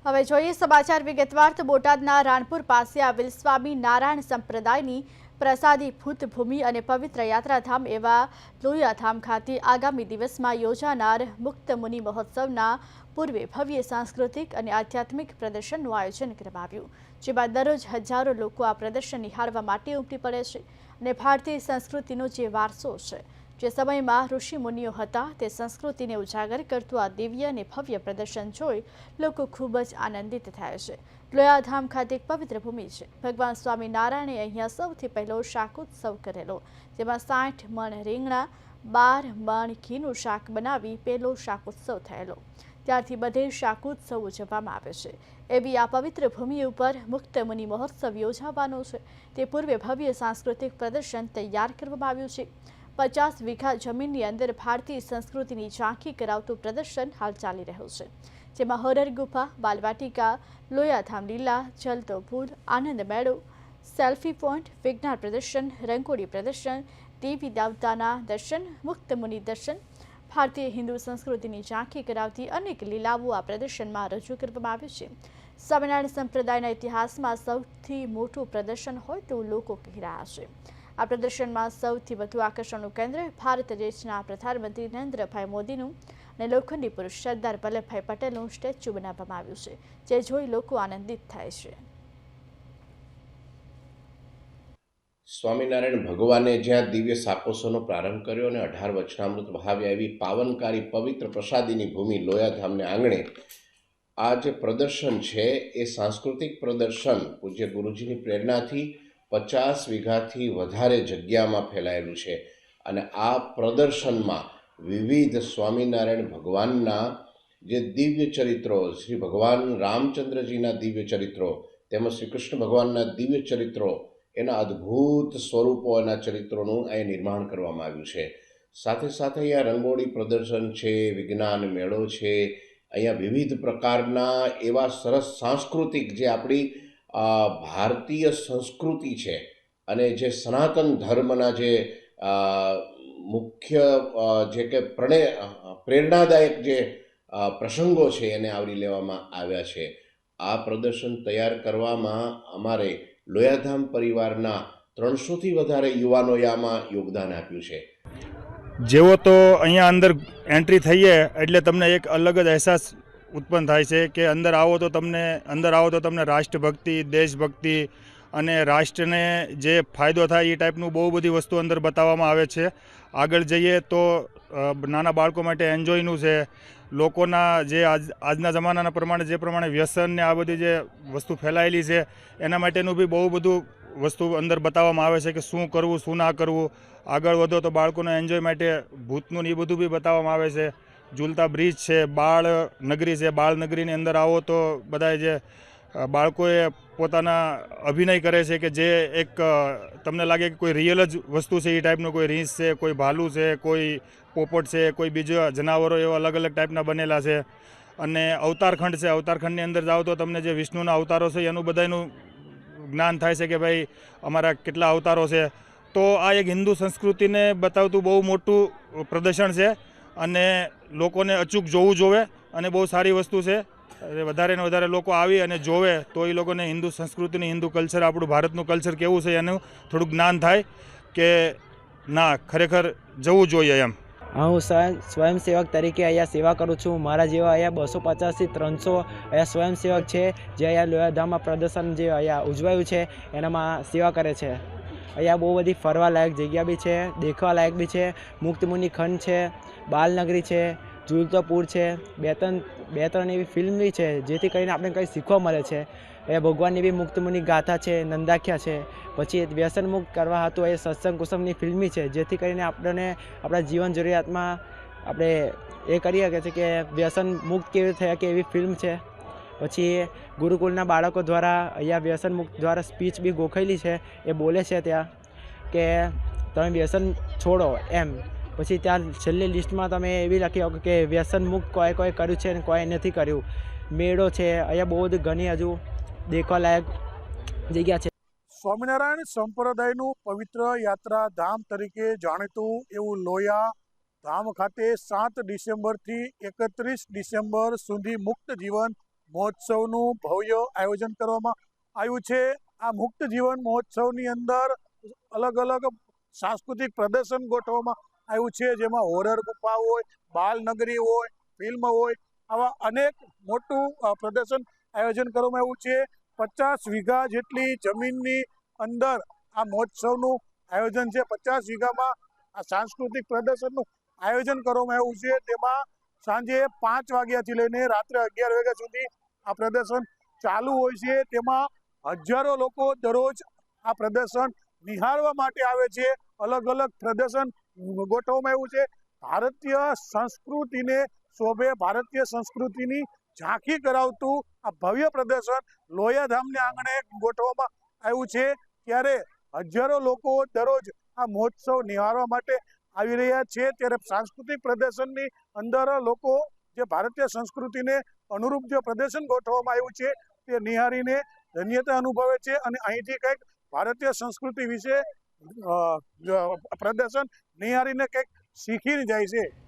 હવે જોઈએ સમાચાર વિગતવાર તો બોટાદના રાણપુર પાસે આવેલ સ્વામી નારાયણ સંપ્રદાયની પ્રસાદી ભૂતભૂમિ અને પવિત્ર યાત્રાધામ એવા લોયાધામ ખાતે આગામી દિવસમાં યોજાનાર મુક્ત મુનિ મહોત્સવના પૂર્વે ભવ્ય સાંસ્કૃતિક અને આધ્યાત્મિક પ્રદર્શનનું આયોજન કરવામાં આવ્યું, જેમાં દરરોજ હજારો લોકો આ પ્રદર્શન નિહાળવા માટે ઉમટી પડે છે અને ભારતીય સંસ્કૃતિનો જે વારસો છે, જે સમયમાં ઋષિ મુનિઓ હતા તે સંસ્કૃતિને ઉજાગર કરતું આ દિવ્ય અને ભવ્ય પ્રદર્શન જોઈ લોકો ખૂબ જ આનંદિત થાય છે। લોયાધામ ખાતે એક પવિત્ર ભૂમિ છે। ભગવાન સ્વામિનારાયણે અહીંયા સૌથી પહેલો શાકોત્સવ કરેલો, જેમાં 60 મણ રીંગણા 12 મણ ઘીનું શાક બનાવી પહેલો શાકોત્સવ થયેલો। ત્યારથી બધે શાકોત્સવ ઉજવવામાં આવે છે। એવી આ પવિત્ર ભૂમિ ઉપર મુક્ત મુનિ મહોત્સવ યોજાવાનો છે, તે પૂર્વે ભવ્ય સાંસ્કૃતિક પ્રદર્શન તૈયાર કરવામાં આવ્યું છે। 50 વીઘા જમીનની અંદર ભારતીય સંસ્કૃતિની ઝાંખી કરાવતું પ્રદર્શન હાલ ચાલી રહ્યું છે, જેમાં હોરર ગુફા, બાલવાટિકા, લોયાધામ લીલા, ચલતો પુલ, આનંદ મેળો, સેલ્ફી પોઈન્ટ, વિજ્ઞાન પ્રદર્શન, રંગોળી પ્રદર્શન, દેવી દેવતાના દર્શન, મુક્ત મુનિ દર્શન, ભારતીય હિન્દુ સંસ્કૃતિની ઝાંખી કરાવતી અનેક લીલાઓ આ પ્રદર્શનમાં રજૂ કરવામાં આવ્યું છે। સ્વામિનારાયણ સંપ્રદાયના ઇતિહાસમાં સૌથી મોટું પ્રદર્શન હોય તેવું લોકો કહી રહ્યા છે। આ પ્રદર્શનમાં સૌથી વધુ આકર્ષણનું કેન્દ્ર ભારત દેશના પ્રધાનમંત્રી નરેન્દ્રભાઈ મોદીનું અને લોખંડી પુરુષ સરદાર વલ્લભભાઈ પટેલનું સ્ટેચ્યુ બનાવવામાં આવ્યું છે, જે જોઈ લોકો આનંદિત થાય છે। સ્વામિનારાયણ ભગવાને જ્યાં દિવ્ય શાકોત્સવનો પ્રારંભ કર્યો અને 18 વચનામૃત વહાવ્યા એવી પાવનકારી પવિત્ર પ્રસાદીની ભૂમિ લોયાધામને આંગણે આ જે પ્રદર્શન છે એ સાંસ્કૃતિક પ્રદર્શન પૂજ્ય ગુરુજીની પ્રેરણાથી 50 વીઘાથી વધારે જગ્યામાં ફેલાયેલું છે અને આ પ્રદર્શનમાં વિવિધ સ્વામિનારાયણ ભગવાનના જે દિવ્ય ચરિત્રો, શ્રી ભગવાન રામચંદ્રજીના દિવ્ય ચરિત્રો તેમજ શ્રી કૃષ્ણ ભગવાનના દિવ્ય ચરિત્રો, એના અદ્ભુત સ્વરૂપો, એના ચરિત્રોનું અહીં નિર્માણ કરવામાં આવ્યું છે। સાથે સાથે અહીંયા રંગોળી પ્રદર્શન છે, વિજ્ઞાન મેળો છે, અહીંયા વિવિધ પ્રકારના એવા સરસ સાંસ્કૃતિક જે આપણી ભારતીય સંસ્કૃતિ છે અને જે સનાતન ધર્મના જે મુખ્ય જે કે પ્રેરણાદાયક જે પ્રસંગો છે એને આવરી લેવામાં આવ્યા છે। આ પ્રદર્શન તૈયાર કરવામાં અમારે લોયાધામ પરિવારના 300થી વધારે યુવાનોએ આમાં યોગદાન આપ્યું છે। જેવો તો અહીંયા અંદર એન્ટ્રી થઈએ એટલે તમને એક અલગ જ અહેસાસ ઉત્પન્ન થાય છે કે અંદર આવો તો તમને રાષ્ટ્રભક્તિ, દેશભક્તિ અને રાષ્ટ્રને જે ફાયદો થાય એ ટાઈપનું બહુ બધી વસ્તુ અંદર બતાવવામાં આવે છે। આગળ જઈએ તો નાના બાળકો માટે એન્જોયનું છે, લોકોના જે આજના જમાનાના પ્રમાણે જે પ્રમાણે વ્યસન ને આ બધી જે વસ્તુ ફેલાયેલી છે એના માટેનું બી બહુ બધું વસ્તુ અંદર બતાવવામાં આવે છે કે શું કરવું શું ના કરવું। આગળ વધો તો બાળકોના એન્જોય માટે ભૂતનું ને એ બધું બી બતાવવામાં આવે છે। ઝૂલતા બ્રિજ છે, બાળ નગરી છે, બાળ નગરીની અંદર આવો તો બધા જે બાળકોએ પોતાના અભિનય કરે છે કે જે એક તમને લાગે કે કોઈ રિયલ જ વસ્તુ છે એ ટાઈપનું, કોઈ રીંછ છે, કોઈ ભાલું છે, કોઈ પોપટ છે, કોઈ બીજા જનાવરો એવા અલગ અલગ ટાઈપના બનેલા છે। અને અવતારખંડ છે, અવતારખંડની અંદર જાઓ તો તમને જે વિષ્ણુના અવતારો છે એનું બધાનું જ્ઞાન થાય છે કે ભાઈ અમારા કેટલા અવતારો છે। તો આ એક હિન્દુ સંસ્કૃતિને બતાવતું બહુ મોટું પ્રદર્શન છે અને લોકોને અચૂક જોવું જોવે અને બહુ સારી વસ્તુ છે। વધારે ને વધારે લોકો આવી અને જોવે તો એ લોકોને હિન્દુ સંસ્કૃતિની, હિન્દુ કલ્ચર, આપણું ભારતનું કલ્ચર કેવું છે એનું થોડુંક જ્ઞાન થાય કે ના ખરેખર જવું જોઈએ એમ। હું સ્વયંસેવક તરીકે અહીંયા સેવા કરું છું। મારા જેવા અહીંયા 250થી 300 અહીંયા સ્વયંસેવક છે જે અહીંયા લોયાધામમાં પ્રદર્શન જે અહીંયા ઉજવાયું છે એનામાં સેવા કરે છે। અહીંયા બહુ બધી ફરવા લાયક જગ્યા બી છે, દેખવા લાયક બી છે। મુક્ત મુનિ ખંડ છે, બાલનગરી છે, ઝૂલતો પુલ છે, બે ત્રણ એવી ફિલ્મ બી છે જેથી કરીને આપણે કંઈ શીખવા મળે છે। એ ભગવાનની બી મુક્ત મુનિ ગાથા છે, નંદાખ્યા છે, પછી વ્યસન મુક્ત કરવા હતું એ સત્સંગ કુસમની ફિલ્મી છે જેથી કરીને આપણને આપણા જીવન જરૂરિયાતમાં આપણે એ કરી શકીએ છીએ કે વ્યસન મુક્ત કેવી થયા કે એવી ફિલ્મ છે। પછી ગુરુકુળના બાળકો દ્વારા અહીંયા વ્યસન મુક્ત દ્વારા સ્પીચ બી ગોખાયેલી છે, એ બોલે છે ત્યાં કે તમે વ્યસન છોડો એમ। પછી ત્યાં છેલ્લી લિસ્ટમાં તમે એવી લખી શકો કે વ્યસન મુક્ત કોઈ કર્યું છે અને કોઈ નથી કર્યું। મેળો છે, અહીંયા બહુ બધી ઘણી હજુ દેખવા લાયક જગ્યા છે। સ્વામિનારાયણ સંપ્રદાયનું પવિત્ર યાત્રા ધામ તરીકે જાણીતું એવું લોયા ધામ ખાતે 7 ડિસેમ્બરથી 31 ડિસેમ્બર સુધી મુક્ત જીવન મહોત્સવનું ભવ્ય આયોજન કરવામાં આવ્યું છે. આ મુક્ત જીવન મહોત્સવની અંદર અલગ અલગ સાંસ્કૃતિક પ્રદર્શન ગોઠવવામાં આવ્યું છે, જેમાં હોરર ગુફા હોય, બાલનગરી હોય, ફિલ્મ હોય, આવા અનેક મોટું પ્રદર્શન આયોજન કરવામાં આવ્યું છે. 50 વીઘા જેટલી જમીનની અંદર આ મહોત્સવનું આયોજન છે. 50 વીઘામાં આ સાંસ્કૃતિક પ્રદર્શનનું આયોજન કરવામાં આવ્યું છે. તેમાં સાંજે 5 વાગ્યાથી લઈને રાત્રે 11 વાગ્યા સુધી આ પ્રદર્શન ચાલુ હોય છે. તેમાં હજારો લોકો દરરોજ આ પ્રદર્શન નિહાળવા માટે આવે છે. અલગ અલગ પ્રદર્શન ગોઠવવામાં આવ્યું છે. ભારતીય સંસ્કૃતિને શોભે, ભારતીય સંસ્કૃતિની ઝાંખી કરાવતું આ ભવ્ય પ્રદર્શન લોયાધામને આંગણે ગોઠવવામાં આવ્યું છે. ત્યારે હજારો લોકો દરરોજ આ મહોત્સવ નિહાળવા માટે આવી રહ્યા છે. ત્યારે સાંસ્કૃતિક પ્રદર્શનની અંદર લોકો જે ભારતીય સંસ્કૃતિને અનુરૂપ જે પ્રદર્શન ગોઠવવામાં આવ્યું છે તે નિહાળીને ધન્યતા અનુભવે છે અને અહીંથી કંઈક ભારતીય સંસ્કૃતિ વિશે પ્રદર્શન નિહાળીને કંઈક શીખીને જાય છે.